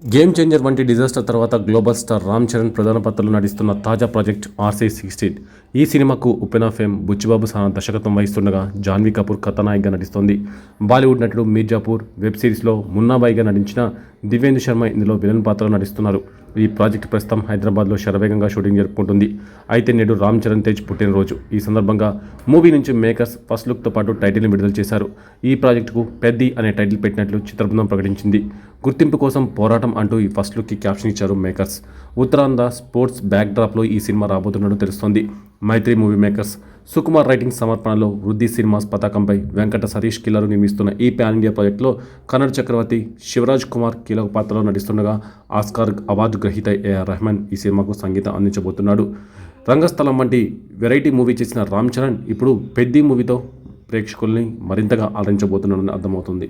Game changer వంటి disaster తర్వాత global star Ram Charan ప్రధాన పాత్రలో నటిస్తున్న తాజా ప్రాజెక్ట్ RC16. ఈ సినిమాకు ఉపెన్ ఫేమ్ బుచ్చిబాబు సానా దర్శకత్వం వహిస్తుండగా జాన్వీ కపూర్ కథానాయికగా నటిస్తోంది. బాలీవుడ్ నటుడు మీర్జాపూర్ వెబ్ సిరీస్లో మున్నాబాయిగా నటించిన దివ్యేందు శర్మ ఇందులో విలన్ పాత్రలో నటిస్తున్నారు. ఈ ప్రాజెక్టు ప్రస్తుతం హైదరాబాద్లో శరవేగంగా షూటింగ్ జరుపుకుంటుంది. అయితే నేడు రామ్ చరణ్ తేజ్ పుట్టినరోజు. ఈ సందర్భంగా మూవీ నుంచి మేకర్స్ ఫస్ట్ లుక్తో పాటు టైటిల్ని విడుదల చేశారు. ఈ ప్రాజెక్టుకు పెద్ది అనే టైటిల్ పెట్టినట్లు చిత్రబృందం ప్రకటించింది. గుర్తింపు కోసం పోరాటం అంటూ ఈ ఫస్ట్ లుక్కి క్యాప్షన్ ఇచ్చారు మేకర్స్. ఉత్తరాంధ్ర స్పోర్ట్స్ బ్యాక్ డ్రాప్లో ఈ సినిమా రాబోతున్నట్టు తెలుస్తోంది. మైత్రి మూవీ మేకర్స్ సుకుమార్ రైటింగ్ సమర్పణలో వృద్ధి సినిమాస్ పతాకంపై వెంకట సతీష్ కిల్లరు నిర్మిస్తున్న ఈ పాన్ ఇండియా ప్రాజెక్టులో కన్నడ చక్రవర్తి శివరాజ్ కుమార్ కీలక పాత్రలో నటిస్తుండగా ఆస్కార్ అవార్డు గ్రహీత AR రెహమాన్ ఈ సినిమాకు సంగీతం అందించబోతున్నాడు. రంగస్థలం వంటి వెరైటీ మూవీ చేసిన రామ్ చరణ్ ఇప్పుడు పెద్ది మూవీతో ప్రేక్షకుల్ని మరింతగా ఆదరించబోతున్నాడని అర్థమవుతుంది.